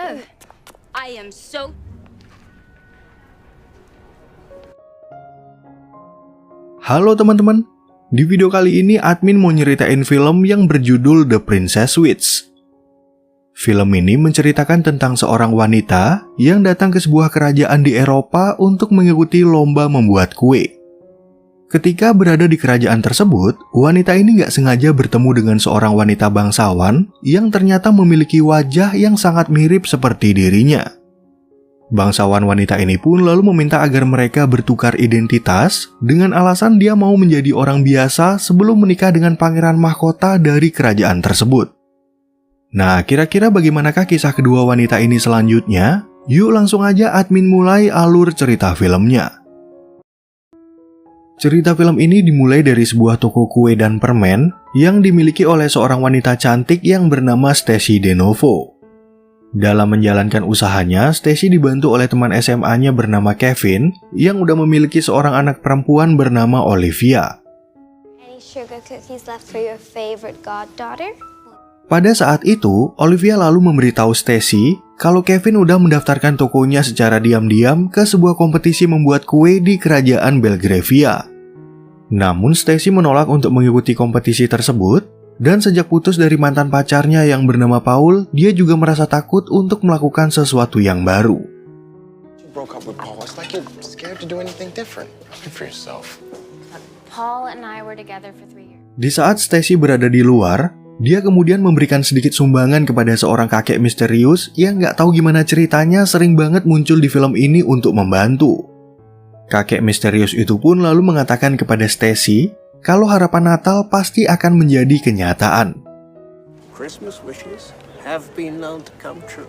I am so... Halo teman-teman, di video kali ini admin mau nyeritain film yang berjudul The Princess Switch. Film ini menceritakan tentang seorang wanita yang datang ke sebuah kerajaan di Eropa untuk mengikuti lomba membuat kue. Ketika berada di kerajaan tersebut, wanita ini gak sengaja bertemu dengan seorang wanita bangsawan yang ternyata memiliki wajah yang sangat mirip seperti dirinya. Bangsawan wanita ini pun lalu meminta agar mereka bertukar identitas dengan alasan dia mau menjadi orang biasa sebelum menikah dengan pangeran mahkota dari kerajaan tersebut. Nah, kira-kira bagaimanakah kisah kedua wanita ini selanjutnya? Yuk langsung aja admin mulai alur cerita filmnya. Cerita film ini dimulai dari sebuah toko kue dan permen yang dimiliki oleh seorang wanita cantik yang bernama Stacy DeNovo. Dalam menjalankan usahanya, Stacy dibantu oleh teman SMA-nya bernama Kevin yang udah memiliki seorang anak perempuan bernama Olivia. Any sugar cookies left for your favorite goddaughter? Pada saat itu, Olivia lalu memberitahu Stacy kalau Kevin udah mendaftarkan tokonya secara diam-diam ke sebuah kompetisi membuat kue di kerajaan Belgravia. Namun Stacy menolak untuk mengikuti kompetisi tersebut, dan sejak putus dari mantan pacarnya yang bernama Paul, dia juga merasa takut untuk melakukan sesuatu yang baru. Paul and I were together for 3 years. Di saat Stacy berada di luar, dia kemudian memberikan sedikit sumbangan kepada seorang kakek misterius yang gak tahu gimana ceritanya sering banget muncul di film ini untuk membantu. Kakek misterius itu pun lalu mengatakan kepada Stacy kalau harapan Natal pasti akan menjadi kenyataan. Christmas wishes have been known to come true.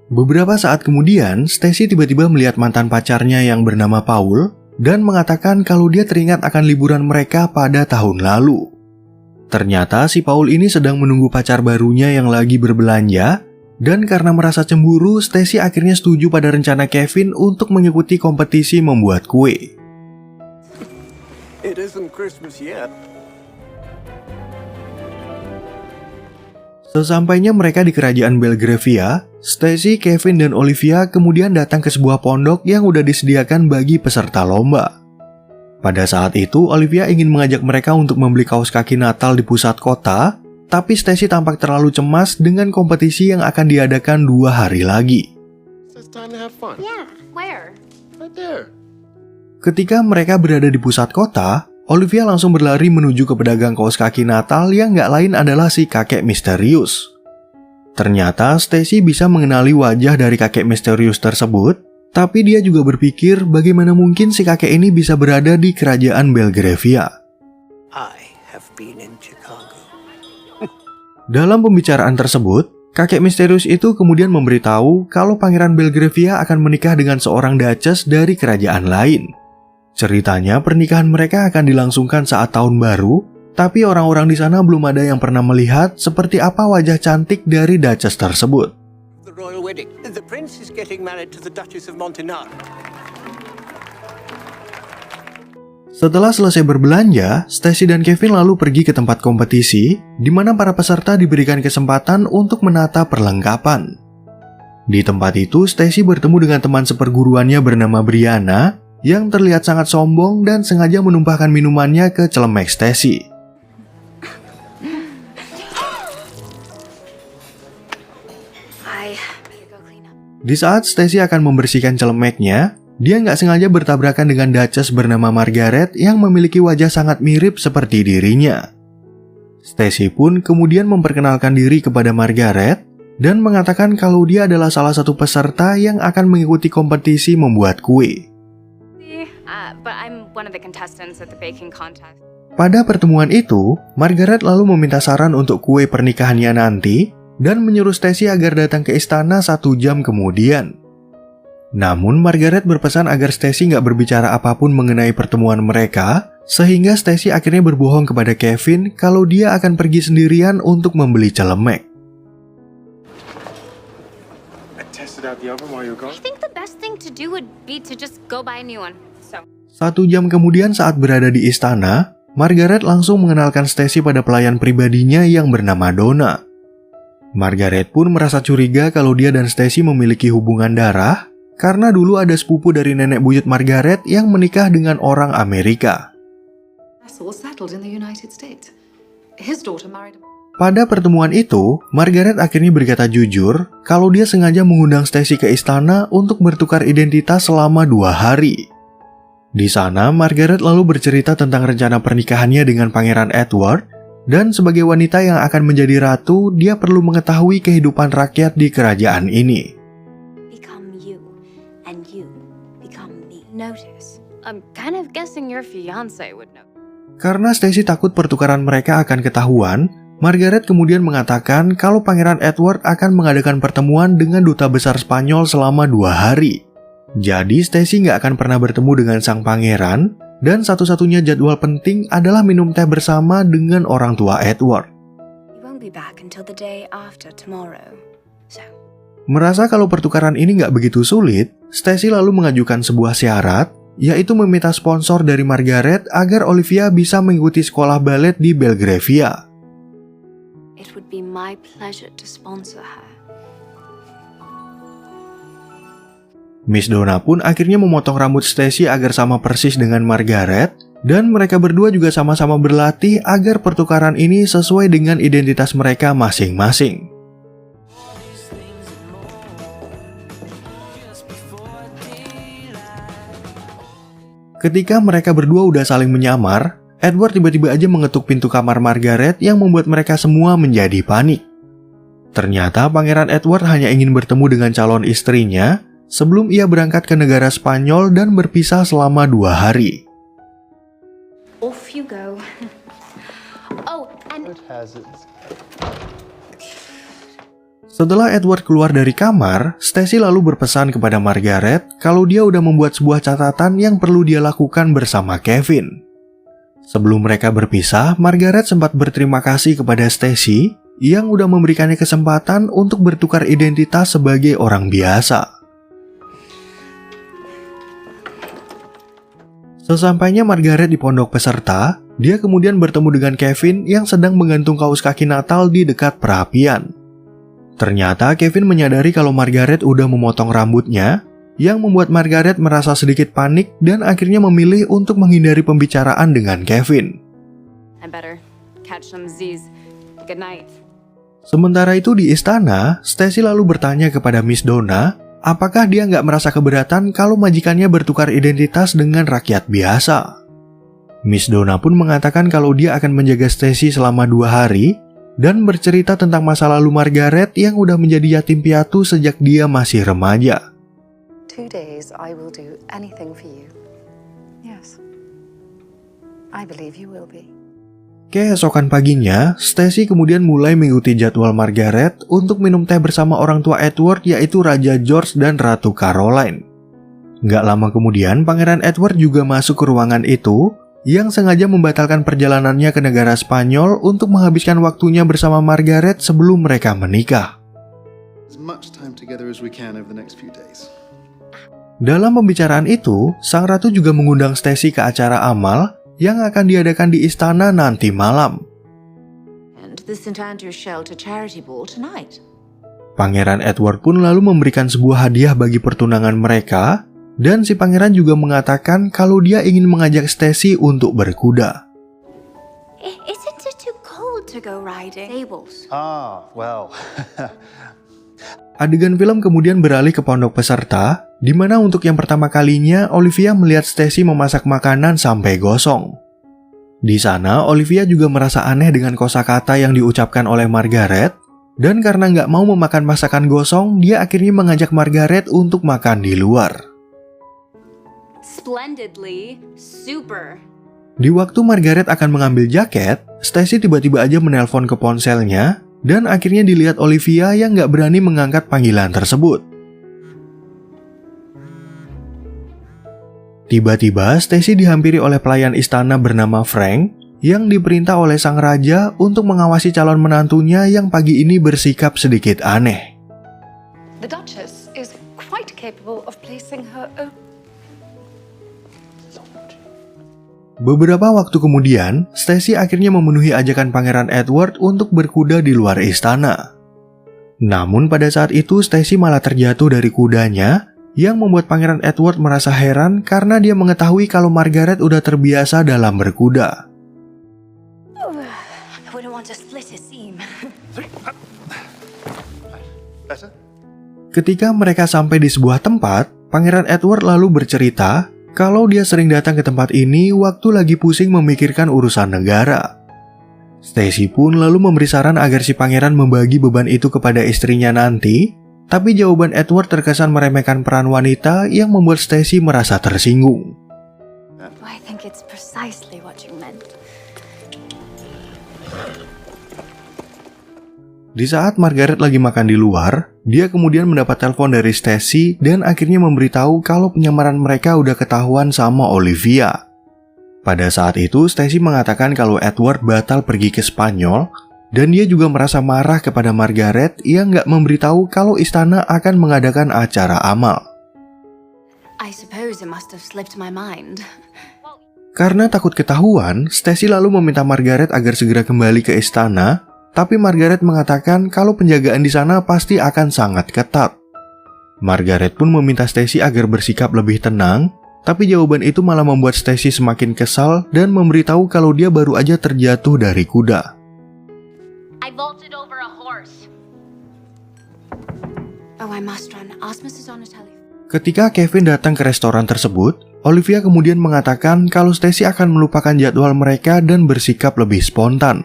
Beberapa saat kemudian, Stacy tiba-tiba melihat mantan pacarnya yang bernama Paul dan mengatakan kalau dia teringat akan liburan mereka pada tahun lalu. Ternyata si Paul ini sedang menunggu pacar barunya yang lagi berbelanja, dan karena merasa cemburu, Stacy akhirnya setuju pada rencana Kevin untuk mengikuti kompetisi membuat kue. It isn't Christmas yet. Sesampainya mereka di kerajaan Belgravia, Stacy, Kevin, dan Olivia kemudian datang ke sebuah pondok yang udah disediakan bagi peserta lomba. Pada saat itu, Olivia ingin mengajak mereka untuk membeli kaos kaki Natal di pusat kota, tapi Stacy tampak terlalu cemas dengan kompetisi yang akan diadakan 2 hari lagi. It's time to have fun. Yeah, where? Right there. Ketika mereka berada di pusat kota, Olivia langsung berlari menuju ke pedagang kaos kaki Natal yang gak lain adalah si kakek misterius. Ternyata Stacy bisa mengenali wajah dari kakek misterius tersebut, tapi dia juga berpikir bagaimana mungkin si kakek ini bisa berada di kerajaan Belgravia. I have been in Chicago. Dalam pembicaraan tersebut, kakek misterius itu kemudian memberitahu kalau pangeran Belgravia akan menikah dengan seorang duchess dari kerajaan lain. Ceritanya pernikahan mereka akan dilangsungkan saat tahun baru, tapi orang-orang di sana belum ada yang pernah melihat seperti apa wajah cantik dari duchess tersebut. The royal wedding. The prince is getting married to the Duchess of Montenaro. Setelah selesai berbelanja, Stacy dan Kevin lalu pergi ke tempat kompetisi, di mana para peserta diberikan kesempatan untuk menata perlengkapan. Di tempat itu, Stacy bertemu dengan teman seperguruannya bernama Brianna, yang terlihat sangat sombong dan sengaja menumpahkan minumannya ke celemek Stacy. Di saat Stacy akan membersihkan celemeknya, dia nggak sengaja bertabrakan dengan duchess bernama Margaret yang memiliki wajah sangat mirip seperti dirinya. Stacy pun kemudian memperkenalkan diri kepada Margaret dan mengatakan kalau dia adalah salah satu peserta yang akan mengikuti kompetisi membuat kue. Pada pertemuan itu, Margaret lalu meminta saran untuk kue pernikahannya nanti dan menyuruh Stacy agar datang ke istana 1 jam kemudian. Namun Margaret berpesan agar Stacy nggak berbicara apapun mengenai pertemuan mereka, sehingga Stacy akhirnya berbohong kepada Kevin kalau dia akan pergi sendirian untuk membeli celemek. I think the best thing to do would be to just go buy a new one. 1 jam kemudian saat berada di istana, Margaret langsung mengenalkan Stacy pada pelayan pribadinya yang bernama Donna. Margaret pun merasa curiga kalau dia dan Stacy memiliki hubungan darah karena dulu ada sepupu dari nenek buyut Margaret yang menikah dengan orang Amerika. Pada pertemuan itu, Margaret akhirnya berkata jujur kalau dia sengaja mengundang Stacy ke istana untuk bertukar identitas selama 2 hari. Di sana, Margaret lalu bercerita tentang rencana pernikahannya dengan Pangeran Edward, dan sebagai wanita yang akan menjadi ratu, dia perlu mengetahui kehidupan rakyat di kerajaan ini. Become you, and you become me. Notice. I'm kind of guessing your fiance would know. Karena Stacy takut pertukaran mereka akan ketahuan, Margaret kemudian mengatakan kalau Pangeran Edward akan mengadakan pertemuan dengan duta besar Spanyol selama 2 hari. Jadi Stacy nggak akan pernah bertemu dengan sang pangeran, dan satu-satunya jadwal penting adalah minum teh bersama dengan orang tua Edward. You won't be back until the day after tomorrow. So, Merasa kalau pertukaran ini nggak begitu sulit, Stacy lalu mengajukan sebuah syarat, yaitu meminta sponsor dari Margaret agar Olivia bisa mengikuti sekolah balet di Belgravia. it would be my pleasure to sponsor her. Miss Donna pun akhirnya memotong rambut Stacy agar sama persis dengan Margaret, dan mereka berdua juga sama-sama berlatih agar pertukaran ini sesuai dengan identitas mereka masing-masing. Ketika mereka berdua udah saling menyamar, Edward tiba-tiba aja mengetuk pintu kamar Margaret yang membuat mereka semua menjadi panik. Ternyata Pangeran Edward hanya ingin bertemu dengan calon istrinya sebelum ia berangkat ke negara Spanyol dan berpisah selama 2 hari. Off you go. Oh, and Setelah Edward keluar dari kamar, Stacy lalu berpesan kepada Margaret kalau dia udah membuat sebuah catatan yang perlu dia lakukan bersama Kevin. Sebelum mereka berpisah, Margaret sempat berterima kasih kepada Stacy yang udah memberikannya kesempatan untuk bertukar identitas sebagai orang biasa. Sesampainya Margaret di pondok peserta, dia kemudian bertemu dengan Kevin yang sedang menggantung kaos kaki Natal di dekat perapian. Ternyata Kevin menyadari kalau Margaret udah memotong rambutnya, yang membuat Margaret merasa sedikit panik dan akhirnya memilih untuk menghindari pembicaraan dengan Kevin. I better catch some Z's. Good night. Sementara itu di istana, Stacy lalu bertanya kepada Miss Donna, apakah dia nggak merasa keberatan kalau majikannya bertukar identitas dengan rakyat biasa. Miss Donna pun mengatakan kalau dia akan menjaga Stacy selama 2 hari dan bercerita tentang masa lalu Margaret yang udah menjadi yatim piatu sejak dia masih remaja. 2 days I will do anything for you. Yes. I believe you will be. Keesokan paginya, Stacy kemudian mulai mengikuti jadwal Margaret untuk minum teh bersama orang tua Edward, yaitu Raja George dan Ratu Caroline. Nggak lama kemudian, Pangeran Edward juga masuk ke ruangan itu, yang sengaja membatalkan perjalanannya ke negara Spanyol untuk menghabiskan waktunya bersama Margaret sebelum mereka menikah. As much time together as we can over the next few days. Dalam pembicaraan itu, sang ratu juga mengundang Stacy ke acara amal yang akan diadakan di istana nanti malam. And the St. Andrew's Shelter charity ball tonight. Pangeran Edward pun lalu memberikan sebuah hadiah bagi pertunangan mereka, dan si pangeran juga mengatakan kalau dia ingin mengajak Stacy untuk berkuda. Isn't it too cold to go riding? Stables. Ah, well. Adegan film kemudian beralih ke pondok peserta, di mana untuk yang pertama kalinya Olivia melihat Stacy memasak makanan sampai gosong. Di sana, Olivia juga merasa aneh dengan kosakata yang diucapkan oleh Margaret, dan karena nggak mau memakan masakan gosong, dia akhirnya mengajak Margaret untuk makan di luar. Splendidly, super. Di waktu Margaret akan mengambil jaket, Stacy tiba-tiba aja menelpon ke ponselnya, dan akhirnya dilihat Olivia yang nggak berani mengangkat panggilan tersebut. Tiba-tiba, Stacy dihampiri oleh pelayan istana bernama Frank yang diperintah oleh sang raja untuk mengawasi calon menantunya yang pagi ini bersikap sedikit aneh. The Duchess is quite capable of placing her own. Beberapa waktu kemudian, Stacy akhirnya memenuhi ajakan Pangeran Edward untuk berkuda di luar istana. Namun pada saat itu Stacy malah terjatuh dari kudanya, yang membuat Pangeran Edward merasa heran karena dia mengetahui kalau Margaret udah terbiasa dalam berkuda. I wouldn't want to split a seam. Better? Ketika mereka sampai di sebuah tempat, Pangeran Edward lalu bercerita kalau dia sering datang ke tempat ini waktu lagi pusing memikirkan urusan negara. Stacy pun lalu memberi saran agar si pangeran membagi beban itu kepada istrinya nanti, tapi jawaban Edward terkesan meremehkan peran wanita yang membuat Stacy merasa tersinggung. I think it's precisely what you meant. Di saat Margaret lagi makan di luar, dia kemudian mendapat telepon dari Stacy dan akhirnya memberitahu kalau penyamaran mereka udah ketahuan sama Olivia. Pada saat itu, Stacy mengatakan kalau Edward batal pergi ke Spanyol, dan dia juga merasa marah kepada Margaret yang nggak memberitahu kalau istana akan mengadakan acara amal. I suppose it must have slipped my mind. Karena takut ketahuan, Stacy lalu meminta Margaret agar segera kembali ke istana, tapi Margaret mengatakan kalau penjagaan di sana pasti akan sangat ketat. Margaret pun meminta Stacy agar bersikap lebih tenang, tapi jawaban itu malah membuat Stacy semakin kesal dan memberitahu kalau dia baru aja terjatuh dari kuda. I vaulted over a horse. Oh, I must run. Ask Mrs. Donatelli. Ketika Kevin datang ke restoran tersebut, Olivia kemudian mengatakan kalau Stacy akan melupakan jadwal mereka dan bersikap lebih spontan.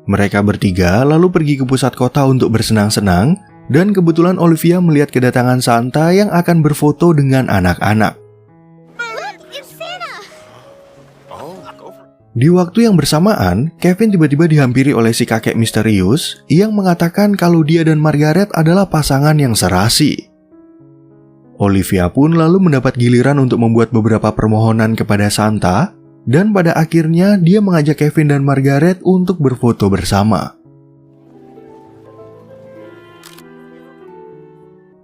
Mereka bertiga lalu pergi ke pusat kota untuk bersenang-senang, dan kebetulan Olivia melihat kedatangan Santa yang akan berfoto dengan anak-anak. Di waktu yang bersamaan, Kevin tiba-tiba dihampiri oleh si kakek misterius yang mengatakan kalau dia dan Margaret adalah pasangan yang serasi. Olivia pun lalu mendapat giliran untuk membuat beberapa permohonan kepada Santa, dan pada akhirnya dia mengajak Kevin dan Margaret untuk berfoto bersama.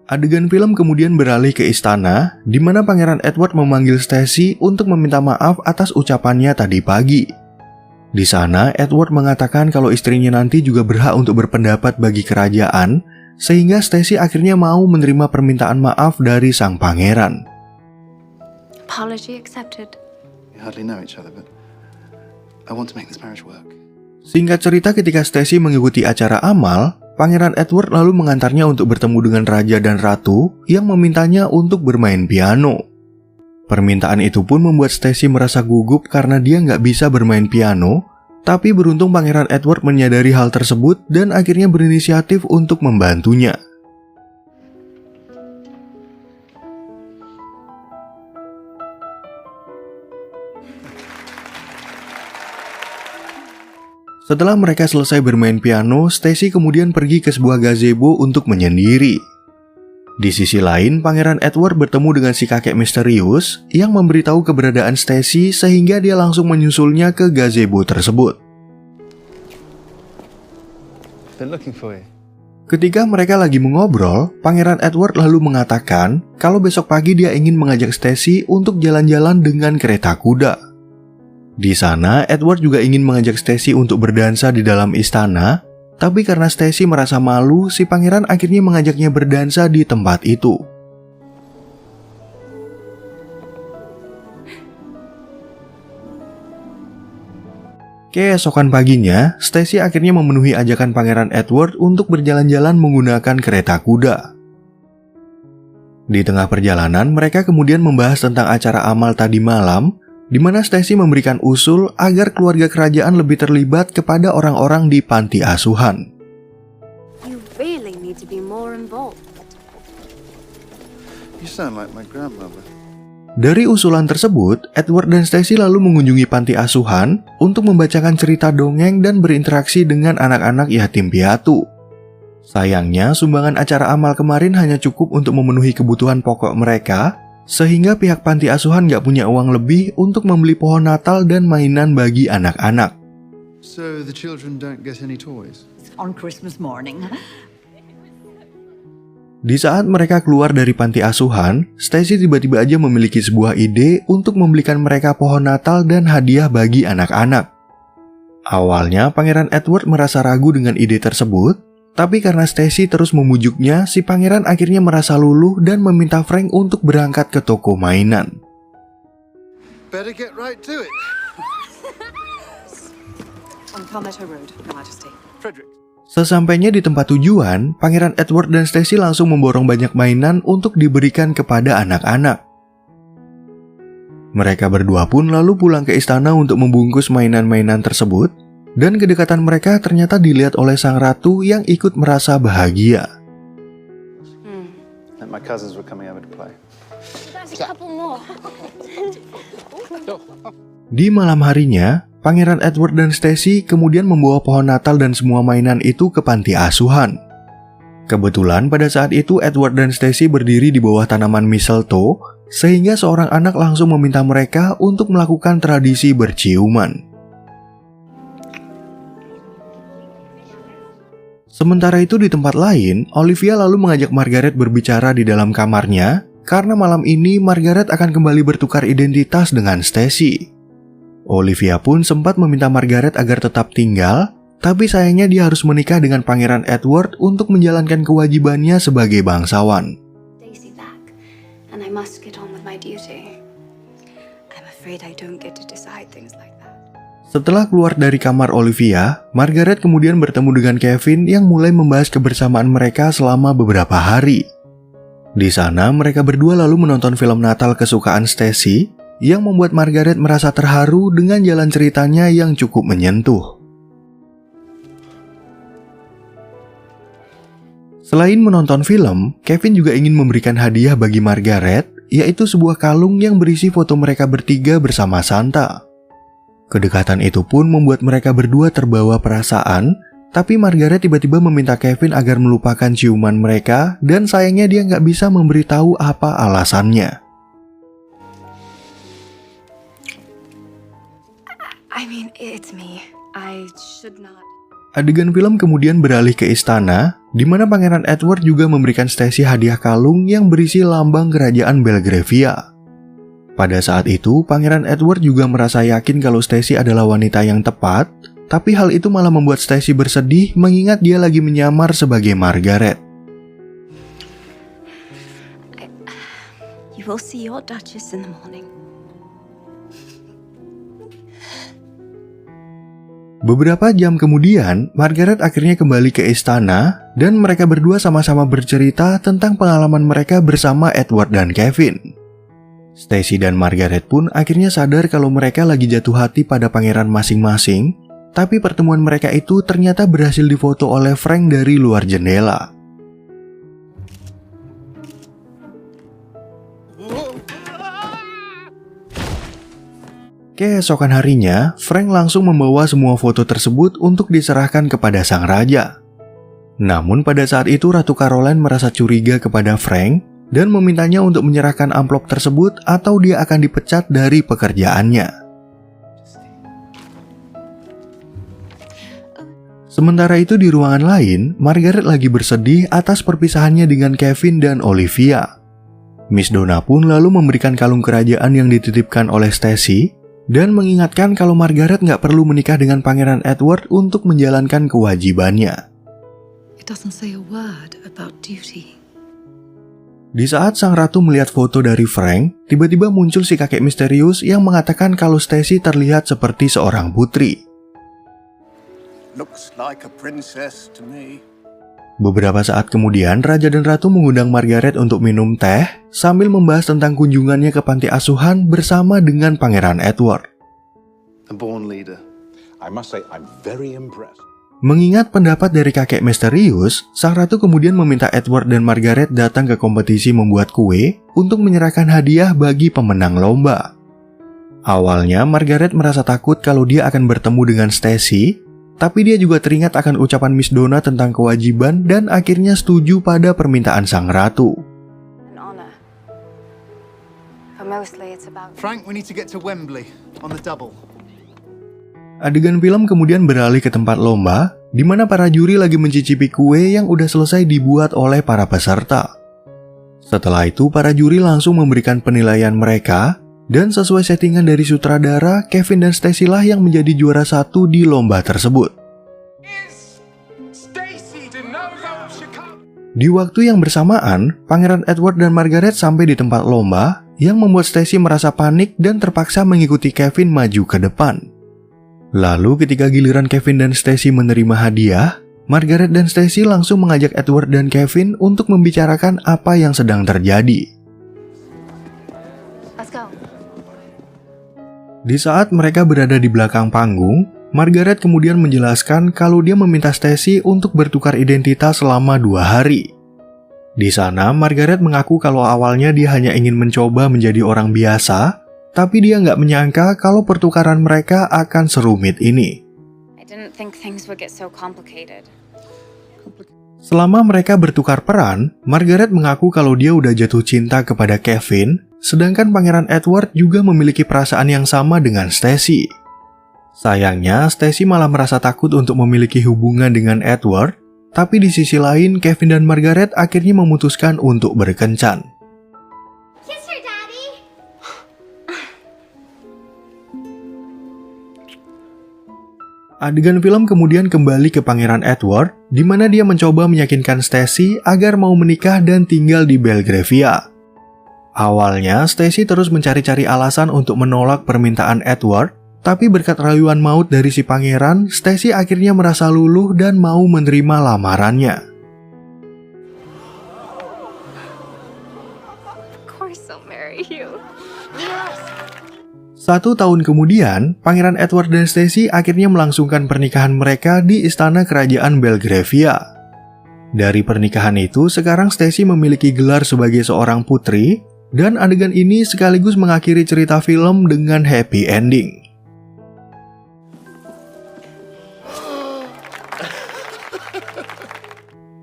Adegan film kemudian beralih ke istana, di mana Pangeran Edward memanggil Stacy untuk meminta maaf atas ucapannya tadi pagi. Di sana, Edward mengatakan kalau istrinya nanti juga berhak untuk berpendapat bagi kerajaan, sehingga Stacy akhirnya mau menerima permintaan maaf dari sang pangeran. Apology accepted. We hardly know each other, but I want to make this marriage work. Singkat cerita, ketika Stacy mengikuti acara amal, Pangeran Edward lalu mengantarnya untuk bertemu dengan raja dan ratu yang memintanya untuk bermain piano. Permintaan itu pun membuat Stacy merasa gugup karena dia nggak bisa bermain piano, tapi beruntung Pangeran Edward menyadari hal tersebut dan akhirnya berinisiatif untuk membantunya. Setelah mereka selesai bermain piano, Stacy kemudian pergi ke sebuah gazebo untuk menyendiri. Di sisi lain, Pangeran Edward bertemu dengan si kakek misterius yang memberitahu keberadaan Stacy sehingga dia langsung menyusulnya ke gazebo tersebut. They're looking for you. Ketika mereka lagi mengobrol, Pangeran Edward lalu mengatakan kalau besok pagi dia ingin mengajak Stacy untuk jalan-jalan dengan kereta kuda. Di sana, Edward juga ingin mengajak Stacy untuk berdansa di dalam istana, tapi karena Stacy merasa malu, si pangeran akhirnya mengajaknya berdansa di tempat itu. Keesokan paginya, Stacy akhirnya memenuhi ajakan Pangeran Edward untuk berjalan-jalan menggunakan kereta kuda. Di tengah perjalanan, mereka kemudian membahas tentang acara amal tadi malam, di mana Stacy memberikan usul agar keluarga kerajaan lebih terlibat kepada orang-orang di panti asuhan. You really need to be more involved. You sound like my grandmother. Dari usulan tersebut, Edward dan Stacy lalu mengunjungi panti asuhan untuk membacakan cerita dongeng dan berinteraksi dengan anak-anak yatim piatu. Sayangnya, sumbangan acara amal kemarin hanya cukup untuk memenuhi kebutuhan pokok mereka, sehingga pihak panti asuhan gak punya uang lebih untuk membeli pohon Natal dan mainan bagi anak-anak. So the children don't get any toys? On Christmas morning. Di saat mereka keluar dari panti asuhan, Stacy tiba-tiba aja memiliki sebuah ide untuk membelikan mereka pohon Natal dan hadiah bagi anak-anak. Awalnya, Pangeran Edward merasa ragu dengan ide tersebut, Tapi karena Stacy terus memujuknya, si pangeran akhirnya merasa luluh dan meminta Frank untuk berangkat ke toko mainan. Better get right to it. On Palmetto Road, Your Majesty. Frederick. Sesampainya di tempat tujuan, Pangeran Edward dan Stacy langsung memborong banyak mainan untuk diberikan kepada anak-anak. Mereka berdua pun lalu pulang ke istana untuk membungkus mainan-mainan tersebut, dan kedekatan mereka ternyata dilihat oleh sang ratu yang ikut merasa bahagia. My cousins were coming over to play. There's a couple more. Di malam harinya, Pangeran Edward dan Stacy kemudian membawa pohon Natal dan semua mainan itu ke panti asuhan. Kebetulan pada saat itu Edward dan Stacy berdiri di bawah tanaman mistletoe, sehingga seorang anak langsung meminta mereka untuk melakukan tradisi berciuman. Sementara itu di tempat lain, Olivia lalu mengajak Margaret berbicara di dalam kamarnya, karena malam ini Margaret akan kembali bertukar identitas dengan Stacy. Olivia pun sempat meminta Margaret agar tetap tinggal, tapi sayangnya dia harus menikah dengan Pangeran Edward untuk menjalankan kewajibannya sebagai bangsawan. Stacy back, and I must get on with my duty. I'm afraid I don't get to decide things like that. Setelah keluar dari kamar Olivia, Margaret kemudian bertemu dengan Kevin yang mulai membahas kebersamaan mereka selama beberapa hari. Di sana, mereka berdua lalu menonton film Natal kesukaan Stacy, yang membuat Margaret merasa terharu dengan jalan ceritanya yang cukup menyentuh. Selain menonton film, Kevin juga ingin memberikan hadiah bagi Margaret, yaitu sebuah kalung yang berisi foto mereka bertiga bersama Santa. Kedekatan itu pun membuat mereka berdua terbawa perasaan, tapi Margaret tiba-tiba meminta Kevin agar melupakan ciuman mereka, dan sayangnya dia nggak bisa memberitahu apa alasannya. I mean, it's me. I should not. Adegan film kemudian beralih ke istana, di mana Pangeran Edward juga memberikan Stacy hadiah kalung yang berisi lambang kerajaan Belgravia. Pada saat itu, Pangeran Edward juga merasa yakin kalau Stacy adalah wanita yang tepat, tapi hal itu malah membuat Stacy bersedih mengingat dia lagi menyamar sebagai Margaret. You will see your Duchess in the morning. Beberapa jam kemudian, Margaret akhirnya kembali ke istana, dan mereka berdua sama-sama bercerita tentang pengalaman mereka bersama Edward dan Kevin. Stacy dan Margaret pun akhirnya sadar kalau mereka lagi jatuh hati pada pangeran masing-masing, tapi pertemuan mereka itu ternyata berhasil difoto oleh Frank dari luar jendela. Keesokan harinya, Frank langsung membawa semua foto tersebut untuk diserahkan kepada sang raja. Namun pada saat itu Ratu Caroline merasa curiga kepada Frank dan memintanya untuk menyerahkan amplop tersebut atau dia akan dipecat dari pekerjaannya. Sementara itu di ruangan lain, Margaret lagi bersedih atas perpisahannya dengan Kevin dan Olivia. Miss Donna pun lalu memberikan kalung kerajaan yang dititipkan oleh Stacy dan mengingatkan kalau Margaret nggak perlu menikah dengan Pangeran Edward untuk menjalankan kewajibannya. It doesn't say a word about duty. Di saat sang ratu melihat foto dari Frank, tiba-tiba muncul si kakek misterius yang mengatakan kalau Stacy terlihat seperti seorang putri. Looks like a princess to me. Beberapa saat kemudian, Raja dan Ratu mengundang Margaret untuk minum teh sambil membahas tentang kunjungannya ke panti asuhan bersama dengan Pangeran Edward. A born leader. I must say I'm very impressed. Mengingat pendapat dari kakek misterius, sang ratu kemudian meminta Edward dan Margaret datang ke kompetisi membuat kue untuk menyerahkan hadiah bagi pemenang lomba. Awalnya, Margaret merasa takut kalau dia akan bertemu dengan Stacy, tapi dia juga teringat akan ucapan Miss Donna tentang kewajiban dan akhirnya setuju pada permintaan sang ratu. An honor. But mostly it's about Frank, we need to get to Wembley on the double. Adegan film kemudian beralih ke tempat lomba, di mana para juri lagi mencicipi kue yang udah selesai dibuat oleh para peserta. Setelah itu, para juri langsung memberikan penilaian mereka, dan sesuai settingan dari sutradara, Kevin dan Stacy lah yang menjadi juara 1 di lomba tersebut. Is Stacy DeNosia Di waktu yang bersamaan, Pangeran Edward dan Margaret sampai di tempat lomba yang membuat Stacy merasa panik dan terpaksa mengikuti Kevin maju ke depan. Lalu ketika giliran Kevin dan Stacy menerima hadiah, Margaret dan Stacy langsung mengajak Edward dan Kevin untuk membicarakan apa yang sedang terjadi. Let's go. Di saat mereka berada di belakang panggung, Margaret kemudian menjelaskan kalau dia meminta Stacy untuk bertukar identitas selama 2 hari. Di sana, Margaret mengaku kalau awalnya dia hanya ingin mencoba menjadi orang biasa, tapi dia nggak menyangka kalau pertukaran mereka akan serumit ini. I didn't think things would get so complicated. Selama mereka bertukar peran, Margaret mengaku kalau dia udah jatuh cinta kepada Kevin, sedangkan Pangeran Edward juga memiliki perasaan yang sama dengan Stacy. Sayangnya, Stacy malah merasa takut untuk memiliki hubungan dengan Edward, tapi di sisi lain, Kevin dan Margaret akhirnya memutuskan untuk berkencan. Kiss her, Daddy! Adegan film kemudian kembali ke Pangeran Edward, di mana dia mencoba meyakinkan Stacy agar mau menikah dan tinggal di Belgravia. Awalnya, Stacy terus mencari-cari alasan untuk menolak permintaan Edward, tapi berkat rayuan maut dari si pangeran, Stacy akhirnya merasa luluh dan mau menerima lamarannya. Of course I'll marry you. 1 tahun kemudian, Pangeran Edward dan Stacy akhirnya melangsungkan pernikahan mereka di istana kerajaan Belgravia. Dari pernikahan itu, sekarang Stacy memiliki gelar sebagai seorang putri, dan adegan ini sekaligus mengakhiri cerita film dengan happy ending.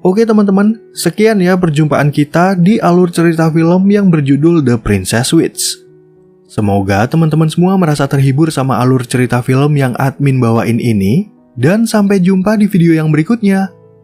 Oke teman-teman, sekian ya perjumpaan kita di alur cerita film yang berjudul The Princess Switch. Semoga teman-teman semua merasa terhibur sama alur cerita film yang admin bawain ini, dan sampai jumpa di video yang berikutnya.